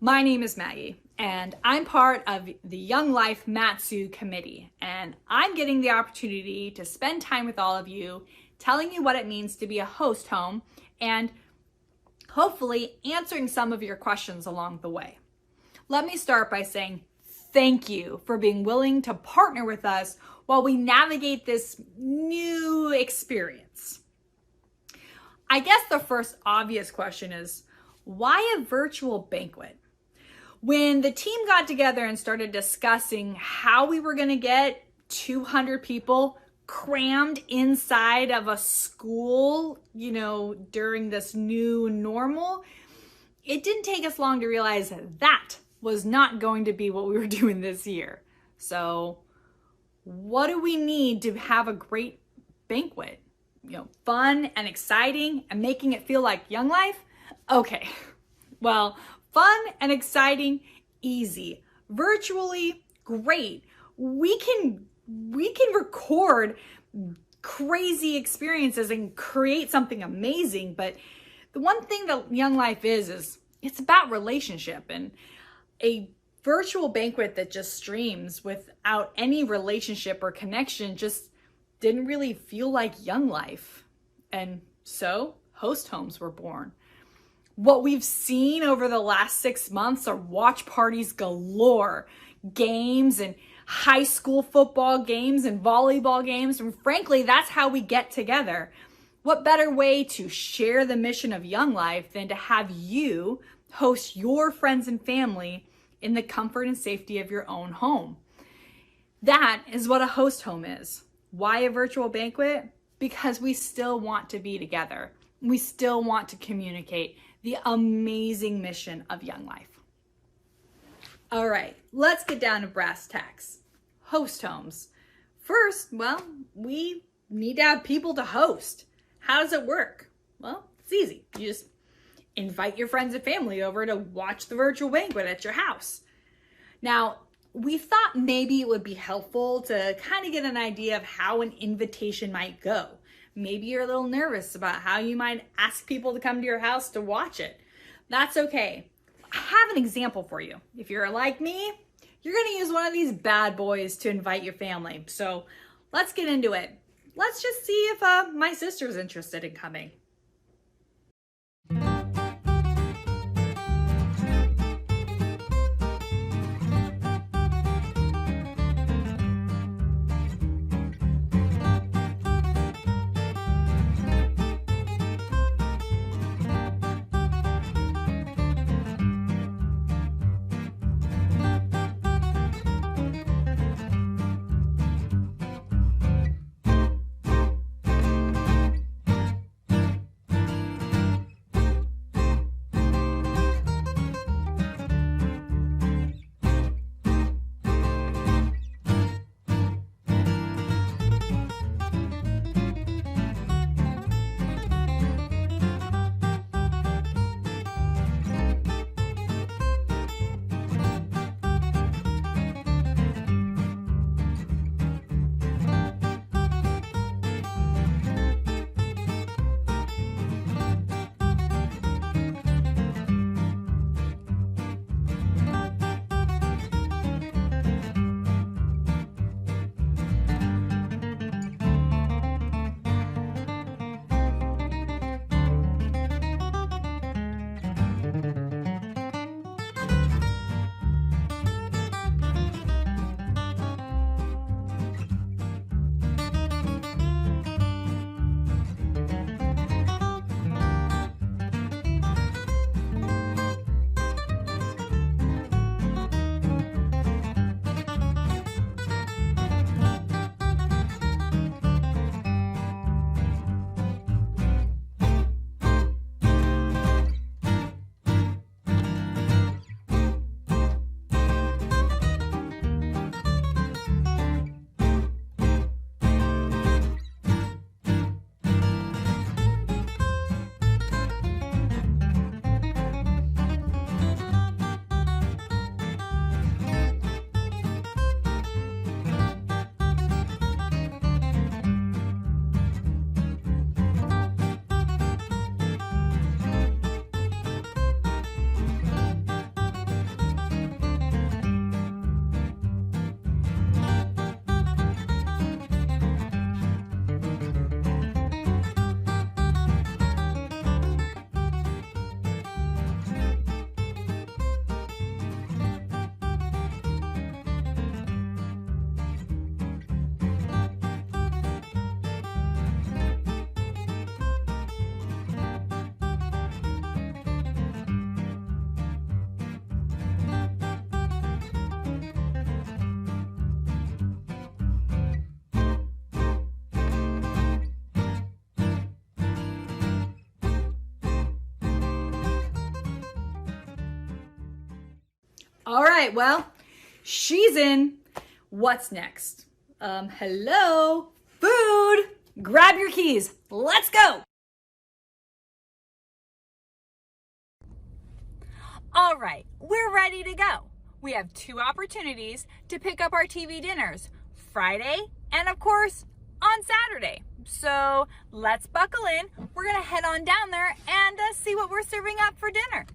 My name is Maggie, and I'm part of the Young Life Matsu Committee, and I'm getting the opportunity to spend time with all of you, telling you what it means to be a host home, and hopefully answering some of your questions along the way. Let me start by saying thank you for being willing to partner with us while we navigate this new experience. I guess the first obvious question is, why a virtual banquet? When the team got together and started discussing how we were going to get 200 people crammed inside of a school, during this new normal, it didn't take us long to realize that was not going to be what we were doing this year. So what do we need to have a great banquet? Fun and exciting and making it feel like Young Life? Okay, well, fun and exciting, easy. Virtually, great. We can record crazy experiences and create something amazing, but the one thing that Young Life is it's about relationship, and a virtual banquet that just streams without any relationship or connection just didn't really feel like Young Life. And so host homes were born. What we've seen over the last 6 months are watch parties galore, games and high school football games and volleyball games. And frankly, that's how we get together. What better way to share the mission of Young Life than to have you host your friends and family in the comfort and safety of your own home? That is what a host home is. Why a virtual banquet? Because we still want to be together. We still want to communicate the amazing mission of Young Life. All right, let's get down to brass tacks. Host homes. First, we need to have people to host. How does it work? Well, it's easy. You just invite your friends and family over to watch the virtual banquet at your house. Now, we thought maybe it would be helpful to kind of get an idea of how an invitation might go. Maybe you're a little nervous about how you might ask people to come to your house to watch it. That's okay. I have an example for you. If you're like me, you're going to use one of these bad boys to invite your family. So let's get into it. Let's just see if my sister's interested in coming. All right, well, she's in. What's next? Hello? Food! Grab your keys. Let's go! All right, we're ready to go. We have 2 opportunities to pick up our TV dinners, Friday and of course on Saturday. So let's buckle in. We're gonna head on down there and see what we're serving up for dinner.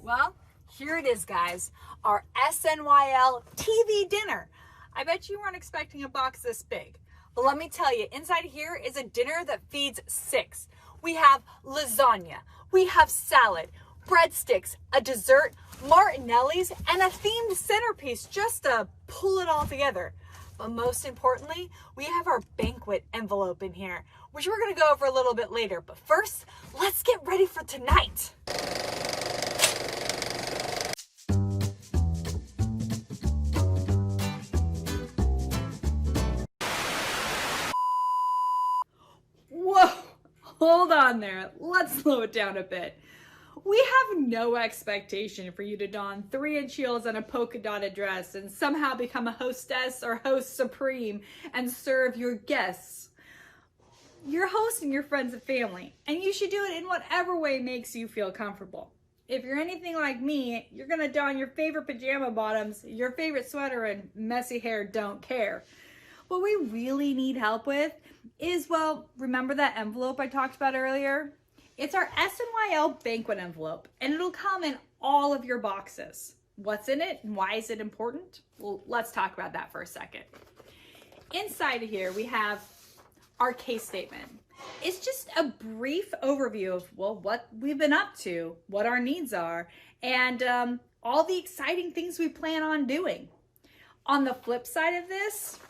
Well, here it is, guys, our SNYL TV dinner. I bet you weren't expecting a box this big, but let me tell you, inside here is a dinner that feeds 6. We have lasagna, we have salad, breadsticks, a dessert, Martinelli's, and a themed centerpiece just to pull it all together. But most importantly, we have our banquet envelope in here, which we're gonna go over a little bit later. But first, let's get ready for tonight. Whoa, hold on there. Let's slow it down a bit. We have no expectation for you to don 3-inch heels and a polka dotted dress and somehow become a hostess or host supreme and serve your guests. You're hosting your friends and family, and you should do it in whatever way makes you feel comfortable. If you're anything like me, you're gonna don your favorite pajama bottoms, your favorite sweater, and messy hair don't care. What we really need help with is, well, remember that envelope I talked about earlier? It's our SNYL banquet envelope, and it'll come in all of your boxes. What's in it and why is it important? Well, let's talk about that for a second. Inside of here, we have our case statement. It's just a brief overview of, well, what we've been up to, what our needs are, and all the exciting things we plan on doing. On the flip side of this,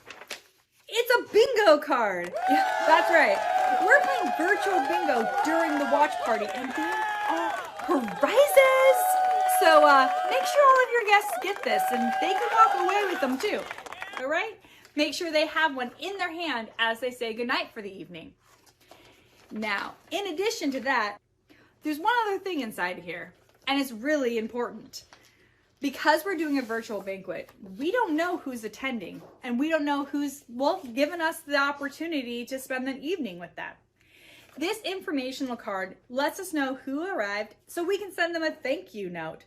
it's a bingo card. That's right. We're playing virtual bingo during the watch party, and there are prizes. So make sure all of your guests get this, and they can walk away with them too. All right? Make sure they have one in their hand as they say goodnight for the evening. Now, in addition to that, there's one other thing inside here, and it's really important. Because we're doing a virtual banquet, we don't know who's attending, and we don't know who's, well, given us the opportunity to spend the evening with them. This informational card lets us know who arrived so we can send them a thank you note.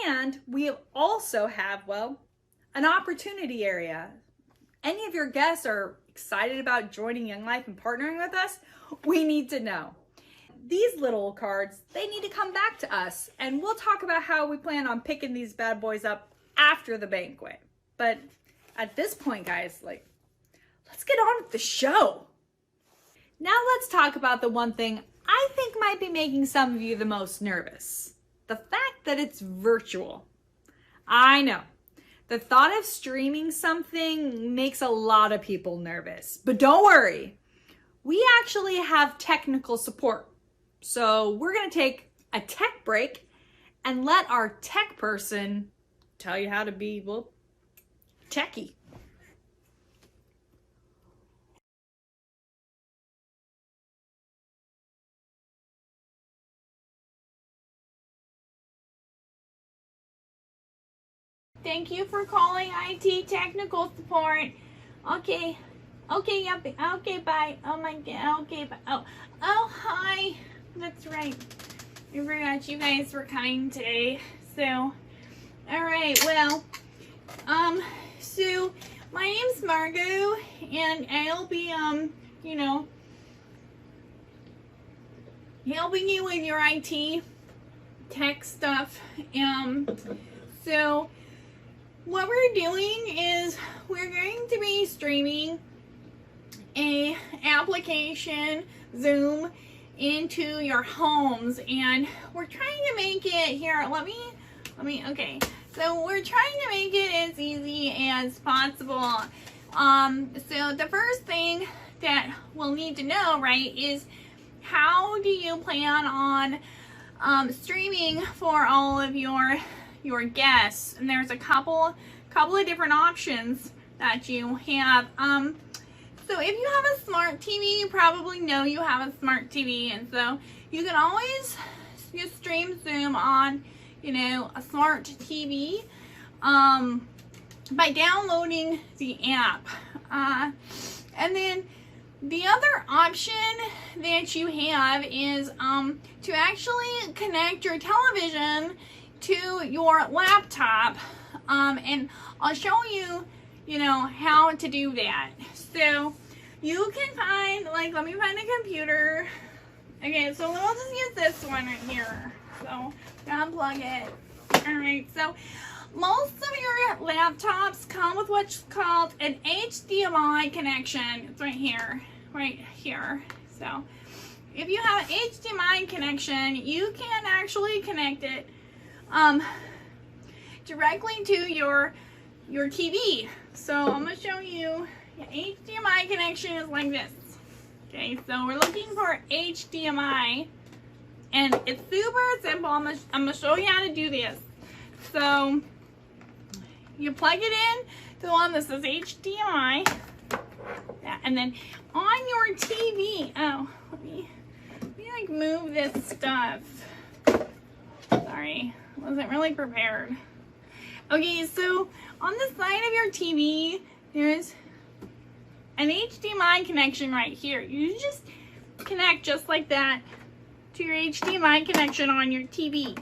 And we also have, well, an opportunity area. Any of your guests are excited about joining Young Life and partnering with us? We need to know. These little cards, they need to come back to us, and we'll talk about how we plan on picking these bad boys up after the banquet. But at this point, guys, let's get on with the show. Now let's talk about the one thing I think might be making some of you the most nervous. The fact that it's virtual. I know. The thought of streaming something makes a lot of people nervous, but don't worry. We actually have technical support. So we're going to take a tech break and let our tech person tell you how to be, well, techie. Thank you for calling IT technical support. Okay, yep, okay, bye. Oh my god, okay, bye. Oh, hi. That's right. I forgot you guys were coming today. So, alright, well, so my name's Margot, and I'll be, helping you with your IT tech stuff. So what we're doing is we're going to be streaming a application, Zoom, into your homes, and we're trying to make it here. Okay. So we're trying to make it as easy as possible. So the first thing that we'll need to know, right, is how do you plan on streaming for all of your guests? And there's a couple of different options that you have. So if you have a smart TV, you probably know you have a smart TV, and so you can always just stream Zoom on a smart TV by downloading the app. And then the other option that you have is to actually connect your television to your laptop, and I'll show you, how to do that. So you can find, let me find a computer. Okay, so we'll just use this one right here. So unplug it. All right, so most of your laptops come with what's called an HDMI connection. It's right here. So if you have an HDMI connection, you can actually connect it directly to your TV. So I'm going to show you. The HDMI connection is like this. Okay, so we're looking for HDMI, and it's super simple. I'm gonna show you how to do this. So you plug it in to the one that says HDMI, and then on your TV. Oh, let me move this stuff. Sorry, wasn't really prepared. Okay, so on the side of your TV, there's an HDMI connection right here. You just connect just like that to your HDMI connection on your TV.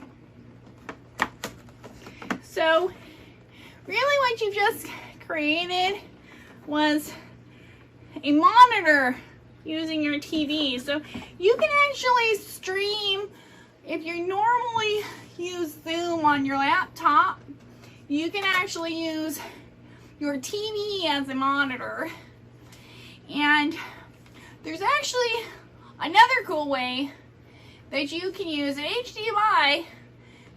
So really what you just created was a monitor using your TV. So you can actually stream. If you normally use Zoom on your laptop, you can actually use your TV as a monitor. And there's actually another cool way that you can use an HDMI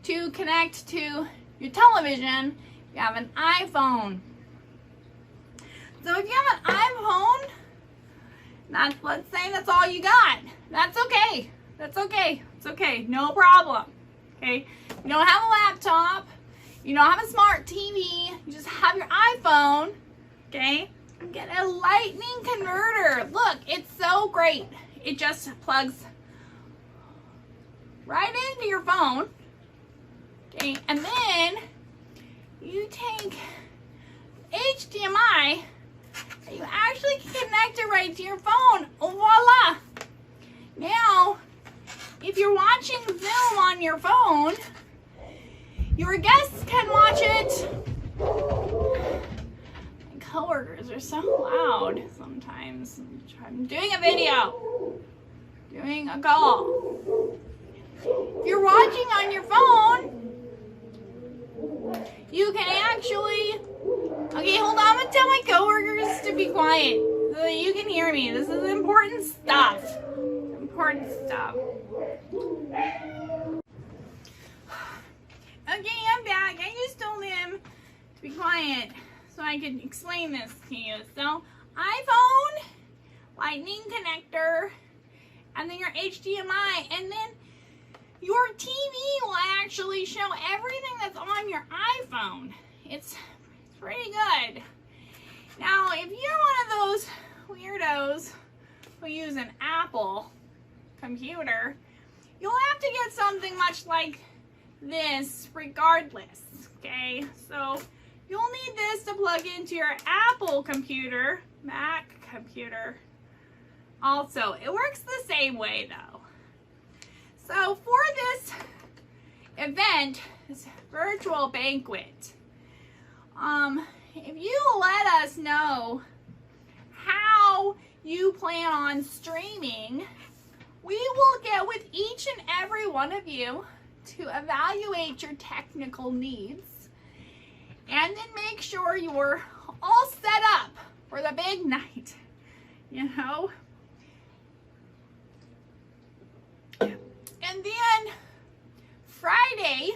to connect to your television if you have an iPhone. So if you have an iPhone, let's say that's all you got. That's okay. That's okay. It's okay. No problem. Okay? You don't have a laptop. You don't have a smart TV. You just have your iPhone. Okay? Get a lightning converter. Look, it's so great. It just plugs right into your phone. Okay, and then you take HDMI and you actually connect it right to your phone. Voila! Now, if you're watching Zoom on your phone, your guests can watch it. Coworkers are so loud sometimes. I'm doing a video, doing a call. If you're watching on your phone, you can actually, okay, hold on, I'm gonna tell my coworkers to be quiet so that you can hear me. This is important stuff. Important stuff. Okay, I'm back. I just told them to be quiet so I can explain this to you. So, iPhone, lightning connector, and then your HDMI, and then your TV will actually show everything that's on your iPhone. It's pretty good. Now, if you're one of those weirdos who use an Apple computer, you'll have to get something much like this regardless, okay? So you'll need this to plug into your Apple computer, Mac computer. Also, it works the same way though. So for this event, this virtual banquet, if you let us know how you plan on streaming, we will get with each and every one of you to evaluate your technical needs and then make sure you're all set up for the big night, you know? And then Friday,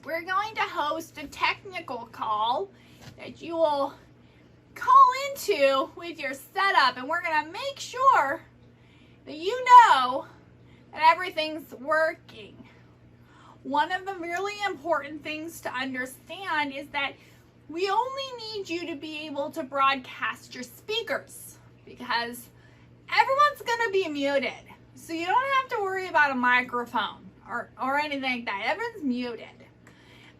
we're going to host a technical call that you will call into with your setup, and we're going to make sure that you know that everything's working. One of the really important things to understand is that we only need you to be able to broadcast your speakers because everyone's going to be muted. So you don't have to worry about a microphone, or anything like that. Everyone's muted.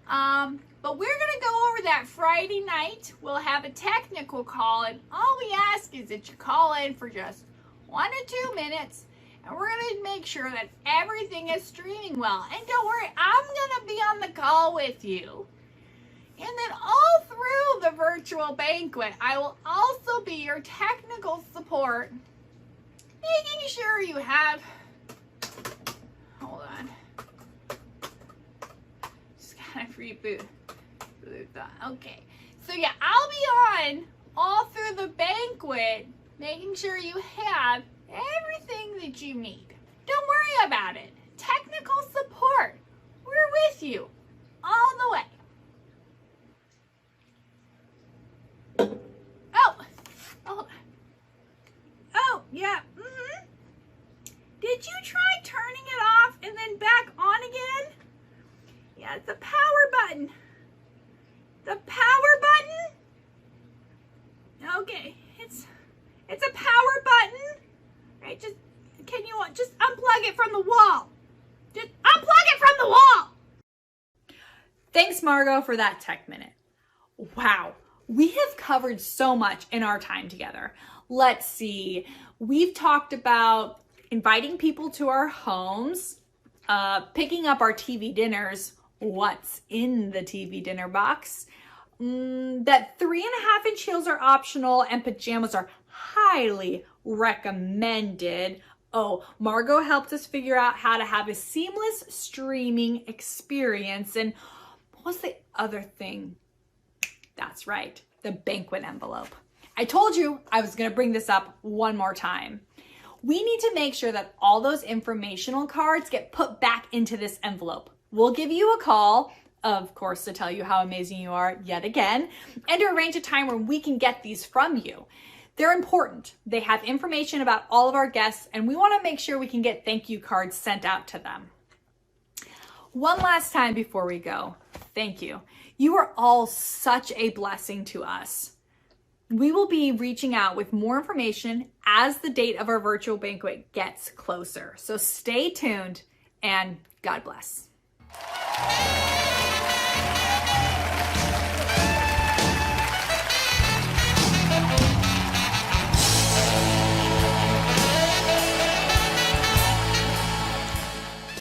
But we're going to go over that Friday night. We'll have a technical call, and all we ask is that you call in for just 1 or 2 minutes, and we're going to make sure that everything is streaming well. And don't worry, I'm going to be on the call with you. And then all through the virtual banquet, I will also be your technical support, making sure you have, hold on, just gotta reboot. Okay, so yeah, I'll be on all through the banquet, making sure you have everything that you need. Don't worry about it. Technical support, we're with you all the way. Oh, yeah. Did you try turning it off and then back on again? Yeah, it's the power button. The power button? Okay, it's a power button. Right, just unplug it from the wall. Just unplug it from the wall. Thanks, Margot, for that tech minute. Wow, we have covered so much in our time together. Let's see. We've talked about inviting people to our homes, picking up our TV dinners, what's in the TV dinner box, that 3.5-inch heels are optional and pajamas are highly recommended. Oh, Margot helped us figure out how to have a seamless streaming experience. And what was the other thing? That's right, the banquet envelope. I told you I was going to bring this up one more time. We need to make sure that all those informational cards get put back into this envelope. We'll give you a call, of course, to tell you how amazing you are yet again, and to arrange a time where we can get these from you. They're important. They have information about all of our guests, and we want to make sure we can get thank you cards sent out to them. One last time before we go, thank you. You are all such a blessing to us. We will be reaching out with more information as the date of our virtual banquet gets closer. So stay tuned and God bless.